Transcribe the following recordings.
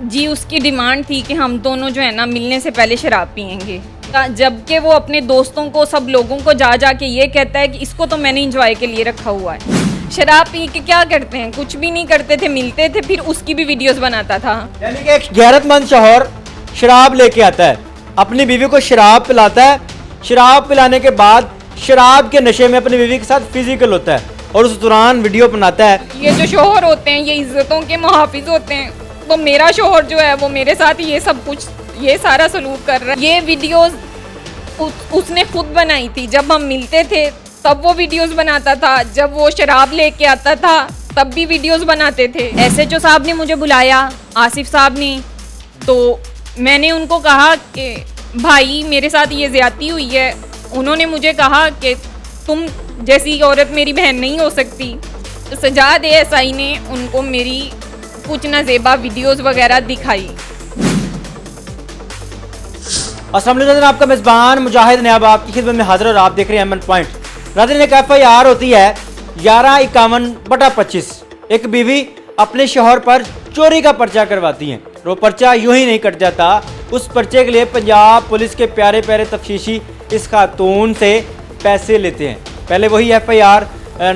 जी उसकी डिमांड थी कि हम दोनों जो है ना मिलने से पहले शराब पियेंगे, जबकि वो अपने दोस्तों को सब लोगों को जा जा के ये कहता है कि इसको तो मैंने इंजॉय के लिए रखा हुआ है। शराब पी के क्या करते हैं, कुछ भी नहीं करते थे, मिलते थे, फिर उसकी भी वीडियोस बनाता था। यानी कि एक गैरतमंद शौहर शराब लेके आता है, अपनी बीवी को शराब पिलाता है, शराब पिलाने के बाद शराब के नशे में अपनी बीवी के साथ फिजिकल होता है और उस दौरान वीडियो बनाता है। ये जो शौहर होते हैं ये इज्जतों के मुहाफिज होते हैं, तो मेरा शौहर जो है वो मेरे साथ ये सब कुछ ये सारा सलूक कर रहा है। ये वीडियोस उसने खुद बनाई थी, जब हम मिलते थे तब वो वीडियोस बनाता था, जब वो शराब लेके आता था तब भी वीडियोस बनाते थे। एसएचओ साहब ने मुझे बुलाया, आसिफ साहब ने, तो मैंने उनको कहा कि भाई मेरे साथ ये ज्यादती हुई है। उन्होंने मुझे कहा कि तुम जैसी औरत मेरी बहन नहीं हो सकती। तो सजाद एएसआई ने उनको मेरी कुछ नाजेबा वीडियोस वगैरह दिखाई। अस्सलाम वालेकुम, आपका मेज़बान मुजाहिद नयाब आपकी खिदमत में हाजिर और आप देख रहे हैं एमएन पॉइंट। नाज़रीन, एक FIR होती है 1151/25। एक बीवी अपने शौहर पर चोरी का पर्चा करवाती है। वो पर्चा यूं ही नहीं कट जाता, उस पर्चे के लिए पंजाब पुलिस के प्यारे प्यारे तफ्तीशी इस खातून से पैसे लेते हैं। पहले वही FIR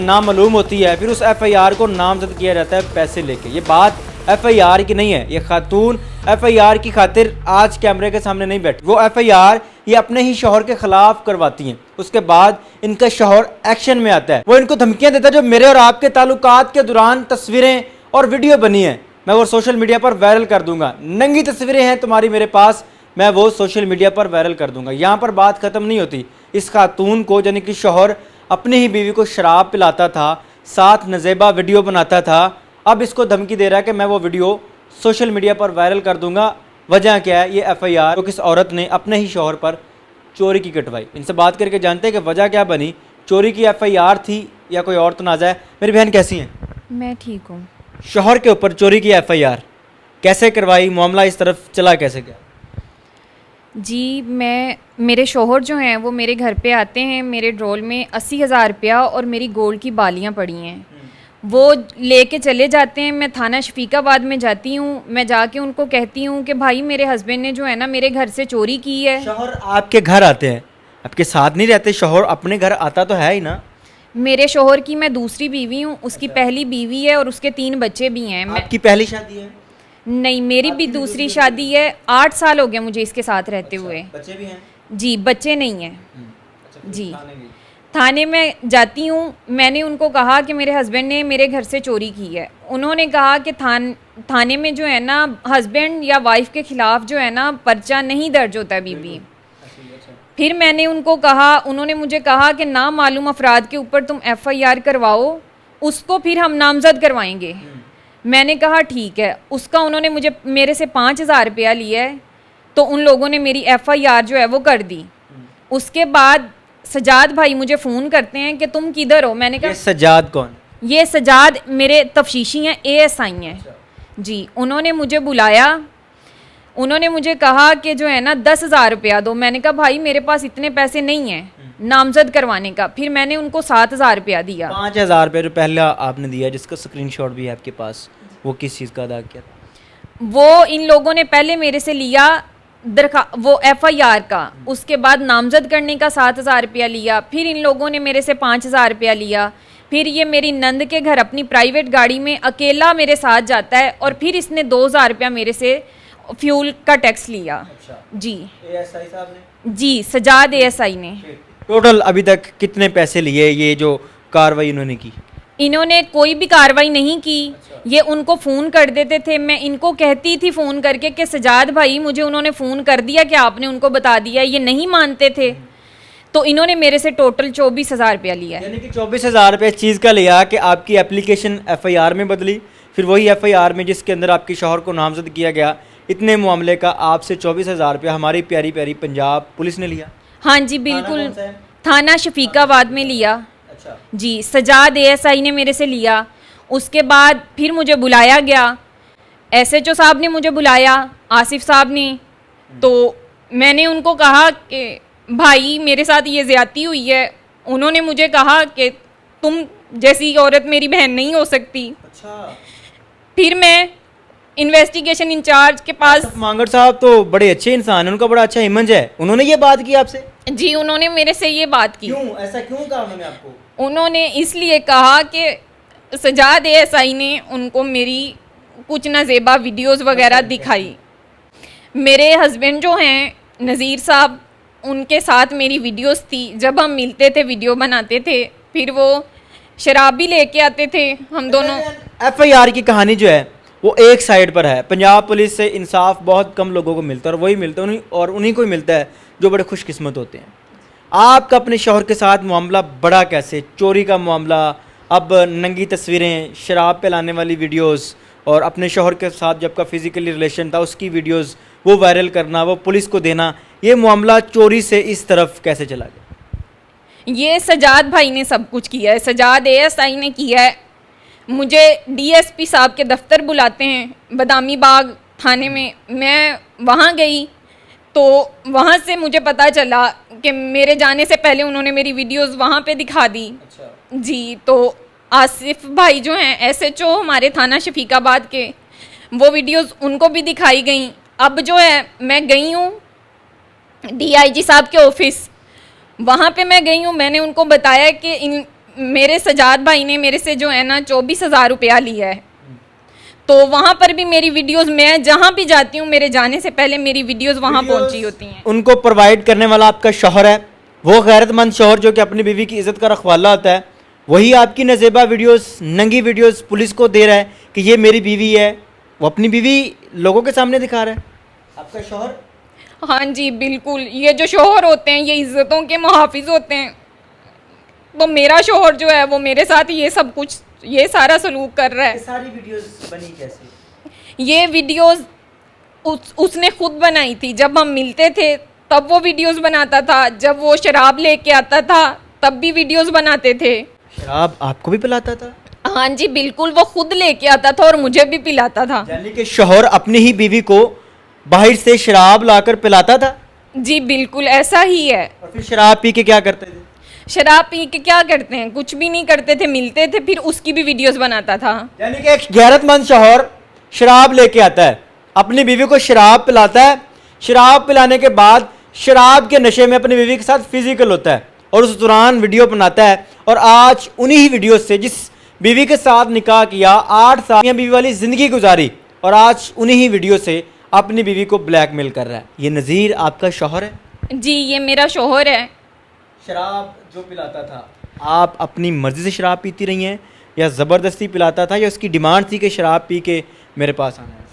नामालूम होती है, फिर उस FIR को नामजद किया जाता है पैसे लेके। ये बात FIR की नहीं है, ये खातून FIR की खातिर आज कैमरे के सामने नहीं बैठी। वो FIR ये अपने ही शौहर के खिलाफ करवाती हैं। उसके बाद इनका शौहर एक्शन में आता है, वो इनको धमकियां देता है। जो मेरे और आपके ताल्लुकात के दौरान तस्वीरें और वीडियो बनी है, मैं वो सोशल मीडिया पर वायरल कर दूंगा। नंगी तस्वीरें हैं तुम्हारी मेरे पास, मैं वो सोशल मीडिया पर वायरल कर दूंगा। यहाँ पर बात ख़त्म नहीं होती। इस खातून को यानी कि शौहर अपनी ही बीवी को शराब पिलाता था, साथ नजेबा वीडियो बनाता था। अब इसको धमकी दे रहा है कि मैं वो वीडियो सोशल मीडिया पर वायरल कर दूंगा। वजह क्या है? ये FIR तो किस औरत ने अपने ही शौहर पर चोरी की कटवाई। इनसे बात करके जानते हैं कि वजह क्या बनी, चोरी की FIR थी या कोई और तनाज़ा है। मेरी बहन कैसी हैं? मैं ठीक हूँ। शौहर के ऊपर चोरी की FIR कैसे करवाई, मामला इस तरफ चला कैसे गया? जी मेरे शौहर जो हैं वो मेरे घर पे आते हैं, मेरे ड्रोल में 80,000 रुपया और मेरी गोल्ड की बालियाँ पड़ी हैं, वो लेके चले जाते हैं। मैं थाना शफीकाबाद में जाती हूँ, मैं जाके उनको कहती हूँ कि भाई मेरे हस्बैंड ने जो है ना मेरे घर से चोरी की है। शौहर आपके घर आते हैं, आपके साथ नहीं रहते? शौहर अपने घर आता तो है ही ना। मेरे शौहर की मैं दूसरी बीवी हूँ, उसकी पहली बीवी है और उसके 3 बच्चे भी हैं। आपकी पहली शादी है? नहीं, मेरी भी दूसरी शादी है। 8 साल हो गए मुझे इसके साथ रहते हुए। बच्चे भी हैं? जी बच्चे नहीं हैं। जी थाने में जाती हूँ, मैंने उनको कहा कि मेरे हस्बैंड ने मेरे घर से चोरी की है। उन्होंने कहा कि थाने में जो है ना हस्बैंड या वाइफ के ख़िलाफ़ जो है ना पर्चा नहीं दर्ज होता बीबी। फिर मैंने उनको कहा, उन्होंने मुझे कहा कि नामालूम अफराद के ऊपर तुम FIR करवाओ, उसको फिर हम नामजद करवाएंगे। मैंने कहा ठीक है। उसका उन्होंने मेरे से 5,000 रुपया लिया है, तो उन लोगों ने मेरी FIR जो है वो कर दी। उसके बाद सजाद भाई मुझे फ़ोन करते हैं कि तुम किधर हो। मैंने कहा सजाद कौन? ये सजाद मेरे तफ्तीशी हैं, ASI हैं। जी उन्होंने मुझे बुलाया, उन्होंने मुझे कहा कि जो है ना 10,000 रुपया दो। मैंने कहा भाई मेरे पास इतने पैसे नहीं हैं नामजद करवाने का। फिर मैंने उनको 7,000 रुपया दिया। 5,000 रुपये जो पहला आपने दिया, जिसका स्क्रीनशॉट भी है आपके पास, वो किस चीज़ का अदा किया? वो इन लोगों ने पहले मेरे से लिया वो FIR का, उसके बाद नामजद करने का 7,000 रुपया लिया। फिर इन लोगों ने मेरे से 5,000 रुपया लिया। फिर ये मेरी नंद के घर अपनी प्राइवेट गाड़ी में अकेला मेरे साथ जाता है और फिर इसने 2,000 रुपया मेरे से फ्यूल का टैक्स लिया। अच्छा। जी ASI साहब ने? जी सजाद ASI ने। टोटल अभी तक कितने पैसे लिए ये जो कार्रवाई इन्होंने की? इन्होंने कोई भी कार्रवाई नहीं की। ये उनको फ़ोन कर देते थे, मैं इनको कहती थी फ़ोन करके कि सजाद भाई मुझे उन्होंने फ़ोन कर दिया कि आपने उनको बता दिया। ये नहीं मानते थे, तो इन्होंने मेरे से टोटल 24,000 रुपया लिया है। यानी कि 24,000 रुपये इस चीज़ का लिया कि आपकी एप्लीकेशन FIR में बदली, फिर वही FIR में जिसके अंदर आपके शौहर को नामजद किया गया, इतने मामले का आपसे 24,000 रुपया हमारी प्यारी प्यारी पंजाब पुलिस ने लिया। हाँ जी बिल्कुल, थाना शफीकाबाद में लिया। अच्छा। जी सजाद ASI ने मेरे से लिया। उसके बाद फिर मुझे बुलाया गया, SHO साहब ने मुझे बुलाया, आसिफ साहब ने। तो मैंने उनको कहा कि भाई मेरे साथ ये ज़्यादती हुई है। उन्होंने मुझे कहा कि तुम जैसी औरत मेरी बहन नहीं हो सकती। अच्छा। फिर मैं इन्वेस्टिगेशन इंचार्ज के पास। मांगड़ साहब तो बड़े अच्छे इंसान हैं, उनका बड़ा अच्छा इमेज है, उन्होंने ये बात की आपसे? जी उन्होंने मेरे से ये बात की। क्यों ऐसा क्यों कहा उन्होंने आपको? उन्होंने इसलिए कहा कि सजाद एएसआई ने उनको मेरी कुछ नाजेबा वीडियोस वगैरह दिखाई। मेरे हस्बैंड जो हैं नज़ीर साहब, उनके साथ मेरी वीडियोस थी, जब हम मिलते थे वीडियो बनाते थे, फिर वो शराब भी लेके आते थे, हम दोनों। एफआईआर की कहानी जो है वो एक साइड पर है। पंजाब पुलिस से इंसाफ बहुत कम लोगों को मिलता है और वही मिलता है उन्हीं को ही मिलता है जो बड़े खुशकिस्मत होते हैं। आपका अपने शौहर के साथ मामला बड़ा कैसे? चोरी का मामला, अब नंगी तस्वीरें, शराब पिलाने वाली वीडियोस और अपने शौहर के साथ जब का फिजिकली रिलेशन था उसकी वीडियोस वो वायरल करना, वो पुलिस को देना, ये मामला चोरी से इस तरफ कैसे चला गया? ये सजाद भाई ने सब कुछ किया है, सजाद एएसआई ने किया है। मुझे डीएसपी साहब के दफ्तर बुलाते हैं बदामी बाग थाने में, मैं वहाँ गई तो वहाँ से मुझे पता चला कि मेरे जाने से पहले उन्होंने मेरी वीडियोस वहाँ पे दिखा दी। अच्छा। जी, तो आसिफ भाई जो हैं एसएचओ हमारे थाना शफीकाबाद के, वो वीडियोस उनको भी दिखाई गई। अब जो है मैं गई हूँ डीआईजी साहब के ऑफिस, वहाँ पे मैं गई हूँ, मैंने उनको बताया कि मेरे सजाद भाई ने मेरे से जो है ना 24,000 रुपया लिया है। तो वहाँ पर भी मेरी वीडियोस, मैं जहाँ भी जाती हूँ मेरे जाने से पहले मेरी वीडियोस वहाँ पहुँची होती हैं। उनको प्रोवाइड करने वाला आपका शौहर है, वो गैरतमंद शौहर जो कि अपनी बीवी की इज्जत का रखवाला होता है, वही आपकी नजेबा वीडियोस, नंगी वीडियोस पुलिस को दे रहा है कि ये मेरी बीवी है। वो अपनी बीवी लोगों के सामने दिखा रहा है आपका शौहर। हाँ जी बिल्कुल, ये जो शौहर होते हैं ये इज्जतों के मुहाफिज होते हैं। तो मेरा शौहर जो है वो मेरे साथ ये सब कुछ, ये सारा सलूक कर रहा है। सारी वीडियोस बनी कैसे? ये वीडियोस उसने खुद बनाई थी। जब हम मिलते थे तब वो वीडियोस बनाता था, जब वो शराब लेके आता था तब भी वीडियोस बनाते थे। शराब आपको भी पिलाता था? हाँ जी बिल्कुल, वो खुद लेके आता था और मुझे भी पिलाता था। यानी कि शौहर अपनी ही बीवी को बाहर से शराब लाकर पिलाता था? जी बिल्कुल ऐसा ही है। और फिर शराब पी के क्या करते थे? शराब पी के क्या करते हैं, कुछ भी नहीं करते थे, मिलते थे फिर उसकी भी वीडियोस बनाता था। यानी कि एक गैरतमंद शौहर शराब लेके आता है, अपनी बीवी को शराब पिलाता है, शराब पिलाने के बाद शराब के नशे में अपनी बीवी के साथ फिजिकल होता है और उस दौरान वीडियो बनाता है। और आज उन्हीं ही वीडियो से जिस बीवी के साथ निकाह किया, 8 साल बीवी वाली ज़िंदगी गुजारी, और आज उन्हीं ही वीडियो से अपनी बीवी को ब्लैकमेल कर रहा है। ये नज़ीर आपका शौहर है? जी ये मेरा शौहर है। शराब जो पिलाता था, आप अपनी मर्ज़ी से शराब पीती रही हैं या ज़बरदस्ती पिलाता था, या उसकी डिमांड थी कि शराब पी के मेरे पास आना है?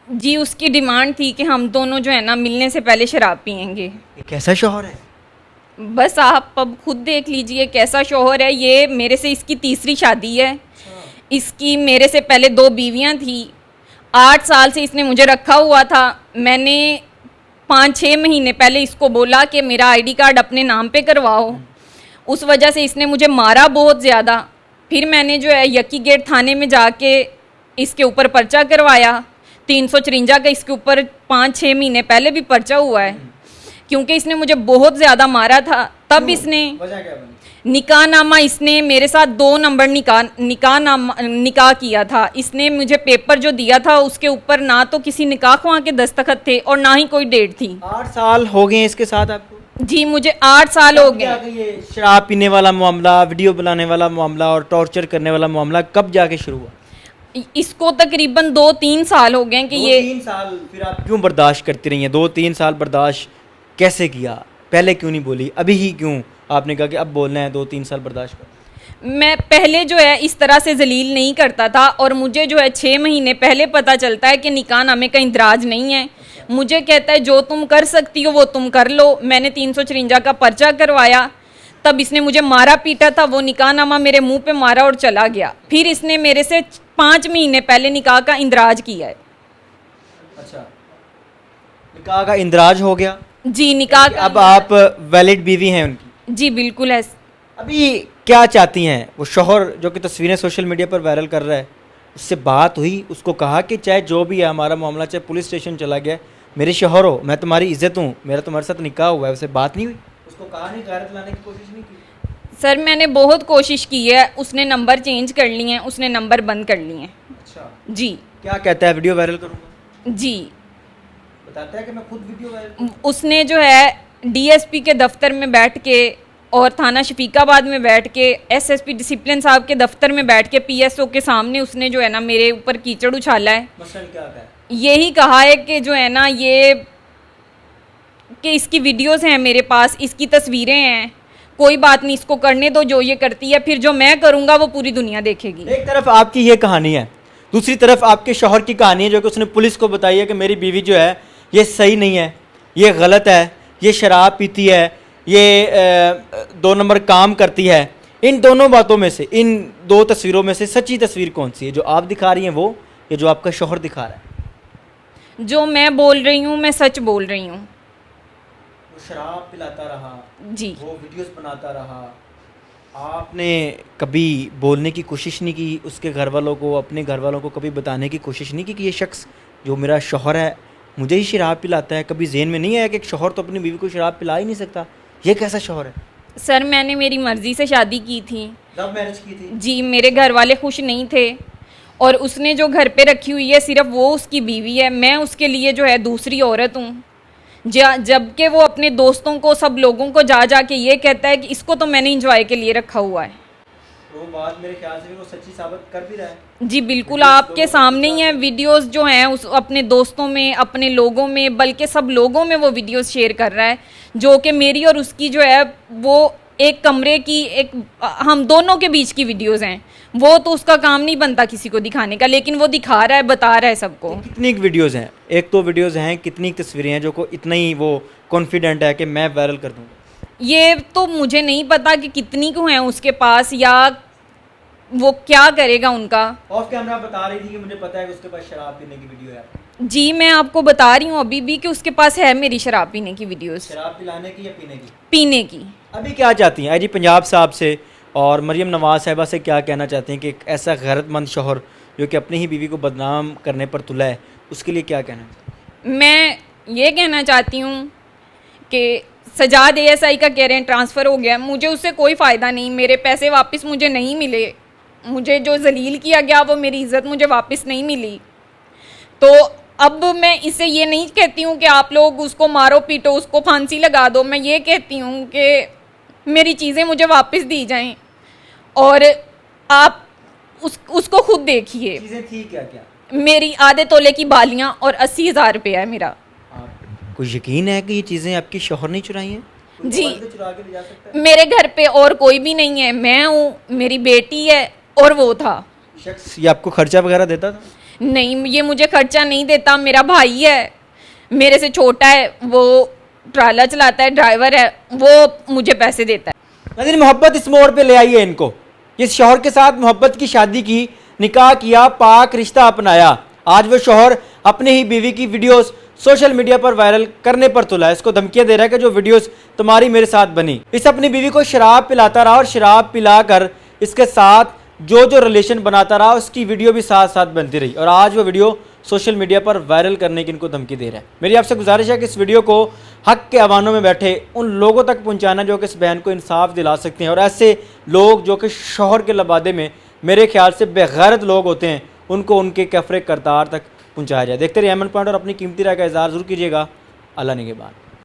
जी उसकी डिमांड थी कि हम दोनों जो है ना मिलने से पहले शराब पियेंगे। ये कैसा शौहर है? बस आप अब खुद देख लीजिए कैसा शौहर है। ये मेरे से इसकी तीसरी शादी है। इसकी मेरे से पहले 2 बीवियां थी। 8 साल से इसने मुझे रखा हुआ था। मैंने 5-6 महीने पहले इसको बोला कि मेरा आईडी कार्ड अपने नाम पे करवाओ। उस वजह से इसने मुझे मारा बहुत ज़्यादा। फिर मैंने जो है यकी गेट थाने में जाके इसके ऊपर पर्चा करवाया। 354 का इसके ऊपर 5-6 महीने पहले भी पर्चा हुआ है, क्योंकि इसने मुझे बहुत ज़्यादा मारा था। तब इसने निकाहनामा, इसने मेरे साथ 2 नंबर निकाह किया था। इसने मुझे पेपर जो दिया था उसके ऊपर ना तो किसी निकाह ख्वाह के दस्तखत थे और ना ही कोई डेट थी। 8 साल हो गए इसके साथ आपको? जी मुझे 8 साल हो गए। ये शराब पीने वाला मामला, वीडियो बनाने वाला मामला और टॉर्चर करने वाला मामला कब जाके शुरू हुआ? इसको तकरीबन 2-3 साल हो गए कि ये 2-3 साल। फिर आप क्यों बर्दाश्त करती रही हैं? 2-3 साल बर्दाश्त कैसे किया? पहले क्यों नहीं बोली? अभी ही क्यों आपने कहा कि अब बोलना है? 2-3 साल बर्दाश्त कर। मैं पहले जो है इस तरह से जलील नहीं करता था, और मुझे जो है 6 महीने पहले पता चलता है कि निकाहनामे का इंदराज नहीं है। मुझे कहता है जो तुम कर सकती हो वो तुम कर लो। मैंने 354 का पर्चा करवाया। तब इसने मुझे मारा पीटा था। वो निकाहनामा मेरे मुंह पे मारा और चला गया। फिर इसने मेरे से 5 महीने पहले निकाह का इंदराज किया है। अच्छा, निकाह का इंदराज हो गया? जी निकाह का। अब आप वैलिड बीवी हैं उनकी? जी बिल्कुल है। अभी क्या चाहती हैं? वो शौहर जो कि तस्वीरें सोशल मीडिया पर वायरल कर रहा है, उससे बात हुई? उसको कहा कि चाहे जो भी है हमारा मामला, चाहे पुलिस स्टेशन चला गया, मेरे शौहर हो, मैं तुम्हारी इज्जत हूँ, मेरा तुम्हारे साथ निकाह हुआ है, उससे बात नहीं हुई? उसको कहा नहीं, गैरत लाने की कोशिश नहीं की? सर मैंने बहुत कोशिश की है। उसने नंबर चेंज कर लिए हैं, उसने नंबर बंद कर लिए हैं। अच्छा, जी। क्या कहता है, वीडियो वायरल करूंगा? जी, बताता है कि मैं खुद वीडियो वायरल। उसने जो है डीएसपी के दफ्तर में बैठ के और थाना शफीकाबाद में बैठ के एसएसपी डिसिप्लिन साहब के दफ्तर में बैठ के पीएसओ के सामने उसने जो है ना मेरे ऊपर कीचड़ उछाला है। मसलन क्या है? यही कहा है कि जो है ना ये कि इसकी वीडियोस हैं मेरे पास, इसकी तस्वीरें हैं, कोई बात नहीं, इसको करने दो जो ये करती है, फिर जो मैं करूँगा वो पूरी दुनिया देखेगी। एक तरफ आपकी ये कहानी है, दूसरी तरफ आपके शौहर की कहानी है जो कि उसने पुलिस को बताई है कि मेरी बीवी जो है ये सही नहीं है, ये गलत है, ये शराब पीती है, ये 2 नंबर काम करती है। इन दोनों बातों में से, इन 2 तस्वीरों में से सच्ची तस्वीर कौन सी है? जो आप दिखा रही हैं वो, या जो आपका शौहर दिखा रहा है? जो मैं बोल रही हूँ मैं सच बोल रही हूँ। वो शराब पिलाता रहा जी। वो वीडियोस बनाता रहा, आपने कभी बोलने की कोशिश नहीं की उसके घर वालों को, अपने घर वालों को कभी बताने की कोशिश नहीं की कि ये शख्स जो मेरा शौहर है मुझे ही शराब पिलाता है? कभी ज़हन में नहीं आया कि एक शौहर तो अपनी बीवी को शराब पिला ही नहीं सकता, ये कैसा शौहर है? सर मैंने मेरी मर्ज़ी से शादी की थी। लव मैरिज की थी? जी, मेरे घर वाले खुश नहीं थे और उसने जो घर पे रखी हुई है सिर्फ वो उसकी बीवी है, मैं उसके लिए जो है दूसरी औरत हूँ। जबकि वो अपने दोस्तों को, सब लोगों को जा जा के ये कहता है कि इसको तो मैंने इंजॉय के लिए रखा हुआ है। वो बात मेरे ख्याल से वो सच्ची साबित कर भी रहा है। जी बिल्कुल, आपके सामने ही है वीडियोस जो हैं उस अपने दोस्तों में, अपने लोगों में, बल्कि सब लोगों में वो वीडियोस शेयर कर रहा है जो कि मेरी और उसकी जो है वो एक कमरे की, एक हम दोनों के बीच की वीडियोस हैं। वो तो उसका काम नहीं बनता किसी को दिखाने का, लेकिन वो दिखा रहा है, बता रहा है सबको। कितनी वीडियोस हैं? एक तो वीडियोस हैं, कितनी तस्वीरें हैं जो को इतना ही वो कॉन्फिडेंट है कि मैं वायरल कर दूंगा? ये तो मुझे नहीं पता कि कितनी को हैं उसके पास या वो क्या करेगा उनका। ऑफ कैमरा बता रही थी कि मुझे पता है कि उसके पास शराब पीने की वीडियो है। जी, मैं आपको बता रही हूँ अभी भी कि उसके पास है मेरी शराब पीने की वीडियोस। शराब पिलाने की या पीने की? पीने की। अभी क्या चाहती हैं आईजी पंजाब साहब से और मरियम नवाज साहिबा से, क्या कहना चाहते हैं कि एक ऐसा गैरतमंद शौहर जो कि अपनी ही बीवी को बदनाम करने पर तुला है, उसके लिए क्या कहना चाहते हैं? मैं ये कहना चाहती हूँ कि सजाद एएसआई का कह रहे हैं ट्रांसफ़र हो गया, मुझे उससे कोई फ़ायदा नहीं, मेरे पैसे वापस मुझे नहीं मिले, मुझे जो जलील किया गया वो मेरी इज़्ज़त मुझे वापस नहीं मिली। तो अब मैं इससे ये नहीं कहती हूँ कि आप लोग उसको मारो पीटो, उसको फांसी लगा दो, मैं ये कहती हूँ कि मेरी चीज़ें मुझे वापस दी जाएं और आप उसको खुद देखिए। चीज़ें थी क्या क्या? मेरी आधे तोले की बालियाँ और 80,000 रुपया है मेरा। कोई यकीन है कि ये चीज़ें आपकी शौहर नहीं चुराई हैं? कोई जी। तो चुरा के ले जा सकता है? मेरे घर पे और कोई भी नहीं है, मैं हूँ, मेरी बेटी है और वो था। शख्स ये आपको खर्चा वगैरह देता था? नहीं, ये मुझे खर्चा नहीं देता, मेरा भाई है, मेरे से छोटा है, वो ट्राला चलाता है, ड्राइवर है, वो मुझे पैसे देता है। नाज़रीन, मोहब्बत इस मोड़ पे ले आई है इनको। इस शौहर के साथ मोहब्बत की शादी की, निकाह किया, पाक रिश्ता अपनाया। आज वो शौहर अपनी ही बीवी की वीडियोस सोशल मीडिया पर वायरल करने पर तुला है। इसको धमकियां दे रहा है कि जो वीडियोस तुम्हारी मेरे साथ बनी। इस अपनी बीवी को शराब पिलाता रहा और शराब पिलाकर इसके साथ जो जो रिलेशन बनाता रहा उसकी वीडियो भी साथ साथ बनती रही और आज वो वीडियो सोशल मीडिया पर वायरल करने की इनको धमकी दे रहा है। मेरी आपसे गुजारिश है कि इस वीडियो को हक के अवानों में बैठे उन लोगों तक पहुंचाना जो कि इस बहन को इंसाफ दिला सकते हैं और ऐसे लोग जो कि शौहर के लबादे में मेरे ख्याल से बेगैरत लोग होते हैं उनको उनके कफरे करतार तक पहुँचाया जाए। देखते रहिए एमएन पॉइंट और अपनी कीमती राय का इज़हार ज़रूर कीजिएगा। अल्लाह निगहबान।